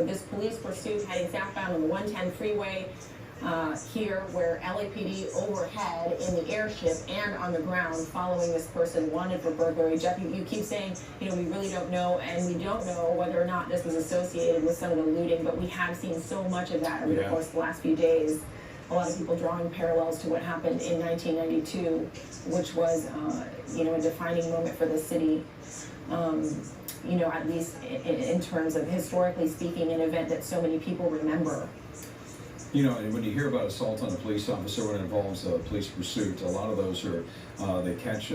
this police pursuit heading southbound on the 110 freeway. Here where LAPD overhead in the airship and on the ground following this person wanted for burglary. Jeff, you keep saying, we really don't know, and we don't know whether or not this was associated with some of the looting, but we have seen so much of that over the course of the last few days. A lot of people drawing parallels to what happened in 1992, which was, a defining moment for the city. At least in terms of historically speaking, an event that so many people remember. And when you hear about assault on a police officer when it involves a police pursuit, a lot of those are, they catch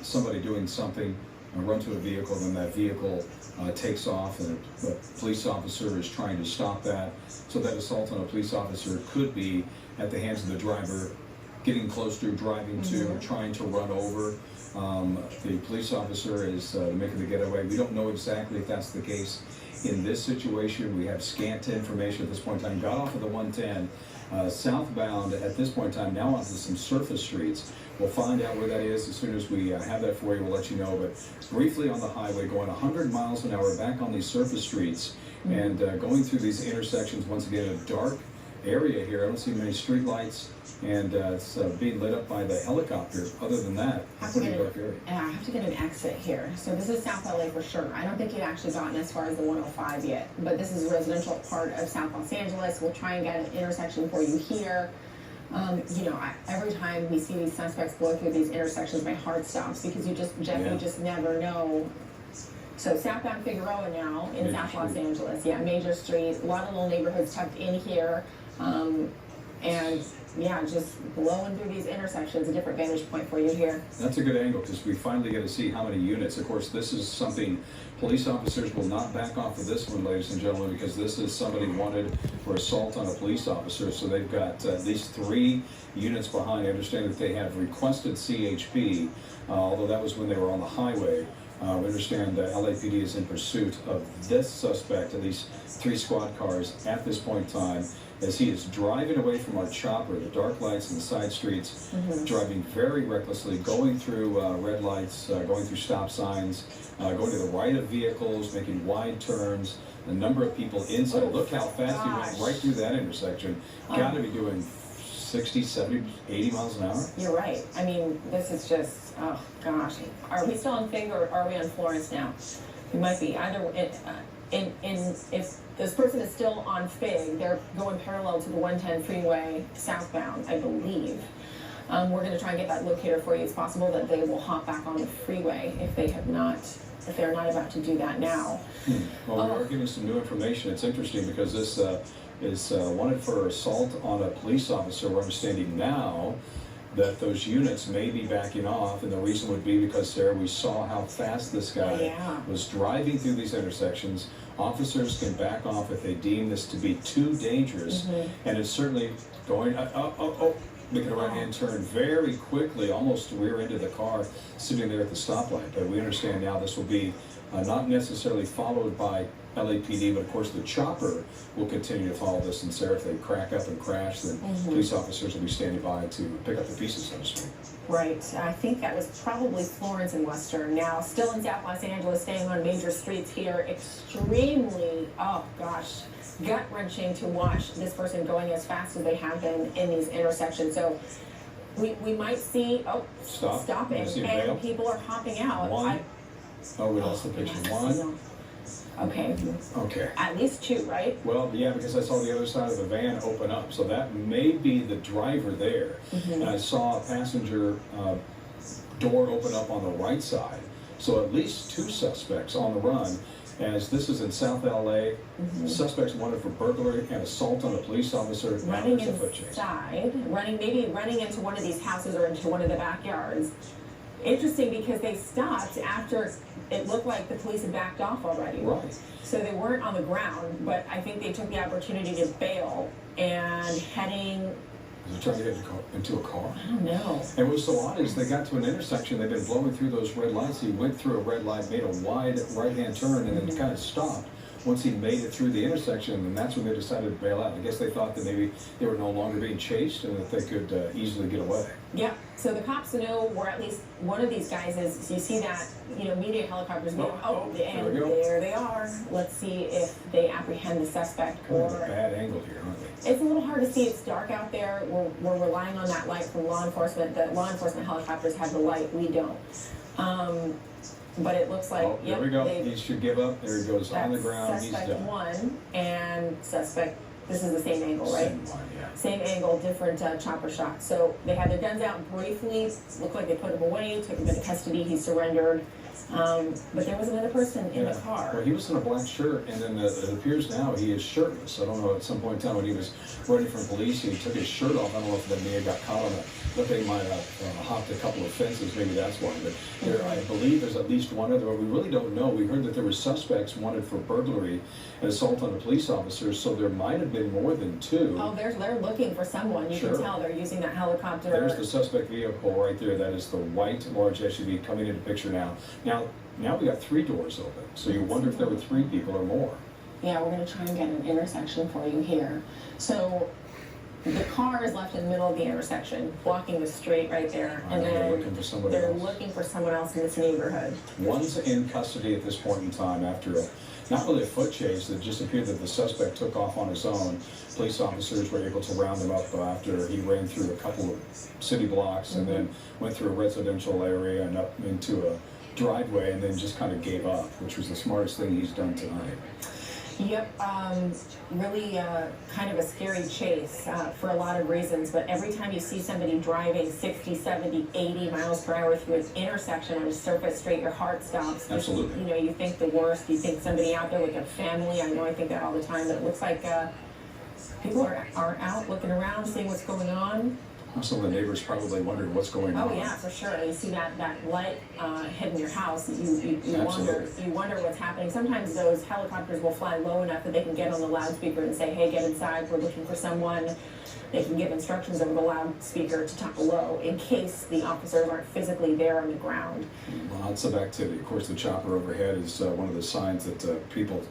somebody doing something, run to a vehicle, then that vehicle takes off, and a police officer is trying to stop that. So that assault on a police officer could be at the hands of the driver, getting close to, driving to, trying to run over. The police officer is making the getaway. We don't know exactly if that's the case. In this situation, we have scant information at this point in time. Got off of the 110 southbound at this point in time, now onto some surface streets. We'll find out where that is as soon as we have that for you. We'll let you know. But briefly on the highway, going 100 miles an hour back on these surface streets and going through these intersections, once again, a dark area here. I don't see many street lights, and it's being lit up by the helicopter. Other than that, pretty dark area. I have to get an exit here. So this is South LA for sure. I don't think you've actually gotten as far as the 105 yet, but this is a residential part of South Los Angeles. We'll try and get an intersection for you here. Every time we see these suspects blow through these intersections, my heart stops because you just never know. So southbound Figueroa now in South Los Angeles. Yeah, major street, a lot of little neighborhoods tucked in here. Just blowing through these intersections, a different vantage point for you here. That's a good angle because we finally get to see how many units. Of course, this is something police officers will not back off of this one, ladies and gentlemen, because this is somebody wanted for assault on a police officer. So they've got at least 3 units behind. I understand that they have requested CHP, although that was when they were on the highway. We understand LAPD is in pursuit of this suspect, at least 3 squad cars at this point in time, as he is driving away from our chopper, the dark lights and the side streets, driving very recklessly, going through red lights, going through stop signs, going to the right of vehicles, making wide turns. A number of people inside. Look how fast he went right through that intersection. Got to be doing 60, 70, 80 miles an hour? You're right. I mean, this is just, oh gosh. Are we still on Fig or are we on Florence now? We might be. Either if this person is still on Fig, they're going parallel to the 110 freeway southbound, I believe. We're going to try and get that locator for you. It's possible that they will hop back on the freeway if they're not about to do that now. Well, we are getting some new information. It's interesting because this is wanted for assault on a police officer. We're understanding now that those units may be backing off, and the reason would be because, Sarah, we saw how fast this guy was driving through these intersections. Officers can back off if they deem this to be too dangerous, and it's certainly going, making a right-hand turn very quickly, almost rear into the car sitting there at the stoplight. But we understand now this will be not necessarily followed by LAPD, but of course the chopper will continue to follow this. And Sarah, if they crack up and crash, then police officers will be standing by to pick up the pieces, so to speak. Right. I think that was probably Florence and Western. Now, still in South Los Angeles, staying on major streets here. Extremely, oh gosh, gut-wrenching to watch this person going as fast as they have been in these intersections. So we might see, stopping, and people are hopping out. We lost the picture. 1. Okay. At least 2, right? Well, yeah, because I saw the other side of the van open up, so that may be the driver there. And I saw a passenger door open up on the right side. So at least 2 suspects on the run, as this is in South LA. Suspects wanted for burglary and assault on a police officer. Running inside, maybe running into one of these houses or into one of the backyards. Interesting because they stopped after it looked like the police had backed off already. Right. So they weren't on the ground, but I think they took the opportunity to bail and heading. Was he trying to get into a car? I don't know. And what's so odd is they got to an intersection, they've been blowing through those red lights. He went through a red light, made a wide right-hand turn, and then kind of stopped. once he made it through the intersection, and that's when they decided to bail out. I guess they thought that maybe they were no longer being chased and that they could easily get away. Yeah, so the cops know where at least one of these guys is. So you see that, media helicopters. And there they are. Let's see if they apprehend the suspect. We're at a bad angle here, aren't we? It's a little hard to see. It's dark out there. We're relying on that light from law enforcement. The law enforcement helicopters have the light. We don't. But it looks like, there we go. He should give up. There he goes on the ground. He's suspect done. one and suspect. This is the same angle, right? Same one, yeah. Same angle, different chopper shot. So they had their guns out briefly. Looked like they put him away, took him into custody. He surrendered. But there was another person in the car. Well, he was in a black shirt, and then it appears now he is shirtless. I don't know, at some point in time when he was running from police, he took his shirt off. I don't know if that may have got caught on it, but they might have hopped a couple of fences. Maybe that's why. But there, I believe there's at least one other, but we really don't know. We heard that there were suspects wanted for burglary and assault on a police officer, so there might have been more than two. Oh, they're looking for someone. You can tell they're using that helicopter. There's the suspect vehicle right there. That is the white large SUV coming into picture now. Now we got 3 doors open, so you wonder if there were 3 people or more. Yeah, we're going to try and get an intersection for you here. So the car is left in the middle of the intersection, blocking the street right there, and then they're looking for someone else in this neighborhood. One's in custody at this point in time after not really a foot chase. It just appeared that the suspect took off on his own. Police officers were able to round him up after he ran through a couple of city blocks and then went through a residential area and up into a driveway and then just kind of gave up, which was the smartest thing he's done tonight. Yep, really kind of a scary chase for a lot of reasons, but every time you see somebody driving 60, 70, 80 miles per hour through an intersection on a surface street, your heart stops. Absolutely. You think the worst. You think somebody out there with a family. I think that all the time, but it looks like people are out looking around, seeing what's going on. Some of the neighbors probably wondered what's going on. Oh yeah, for sure. You see that light hitting your house. You wonder what's happening. Sometimes those helicopters will fly low enough that they can get on the loudspeaker and say, "Hey, get inside. We're looking for someone." They can give instructions over the loudspeaker to talk low in case the officers aren't physically there on the ground. Lots of activity. Of course, the chopper overhead is one of the signs that people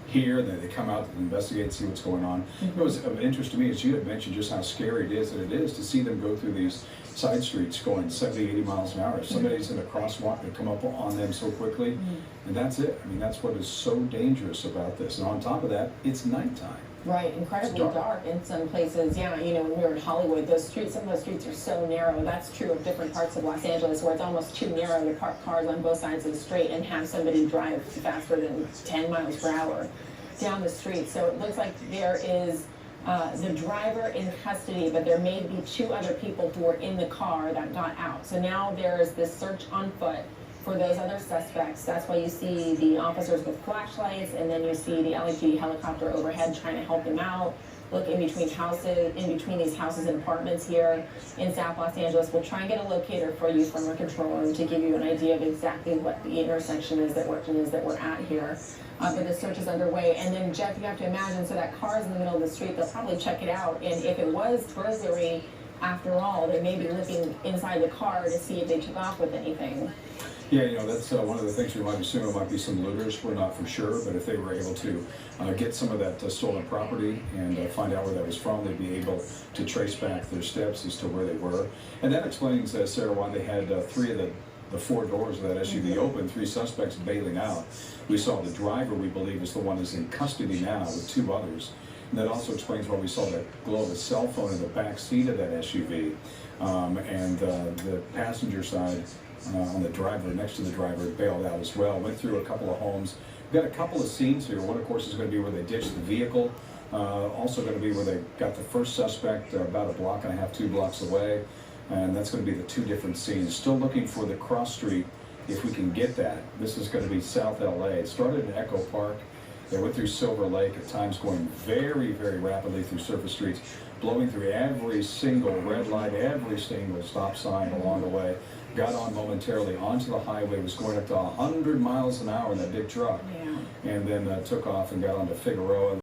hear, they come out and investigate and see what's going on. It was of interest to me, as you had mentioned, just how scary it is to see them go through these side streets going 70, 80 miles an hour. If somebody's in a crosswalk, they come up on them so quickly, and that's it. I mean, that's what is so dangerous about this. And on top of that, it's nighttime. Right, incredibly dark in some places. Yeah, when we were in Hollywood, some of those streets are so narrow. That's true of different parts of Los Angeles where it's almost too narrow to park cars on both sides of the street and have somebody drive faster than 10 miles per hour down the street. So it looks like there is the driver in custody, but there may be 2 other people who were in the car that got out. So now there's this search on foot for those other suspects. That's why you see the officers with flashlights, and then you see the LAPD helicopter overhead trying to help them out. Look in between these houses and apartments here in South Los Angeles. We'll try and get a locator for you from our control room to give you an idea of exactly what the intersection is that we're at here. But the search is underway. And then, Jeff, you have to imagine, so that car is in the middle of the street, they'll probably check it out. And if it was burglary, after all, they may be looking inside the car to see if they took off with anything. Yeah, that's one of the things we might assume. It might be some looters. We're not for sure, but if they were able to get some of that stolen property and find out where that was from, they'd be able to trace back their steps as to where they were. And that explains, Sarah, why they had 3 of the 4 doors of that SUV open, 3 suspects bailing out. We saw the driver, we believe, is the one who's in custody now with 2 others. And that also explains why we saw that glow of a cell phone in the back seat of that SUV. And the passenger side on the driver, next to the driver, bailed out as well. Went through a couple of homes. We've got a couple of scenes here. One, of course, is going to be where they ditched the vehicle. Also going to be where they got the first suspect about a block and a half, 2 blocks away. And that's going to be the 2 different scenes. Still looking for the cross street, if we can get that. This is going to be South LA. It started in Echo Park. They went through Silver Lake, at times going very, very rapidly through surface streets, blowing through every single red light, every single stop sign along the way. Got on momentarily onto the highway, was going up to 100 miles an hour in that big truck, and then took off and got onto Figueroa.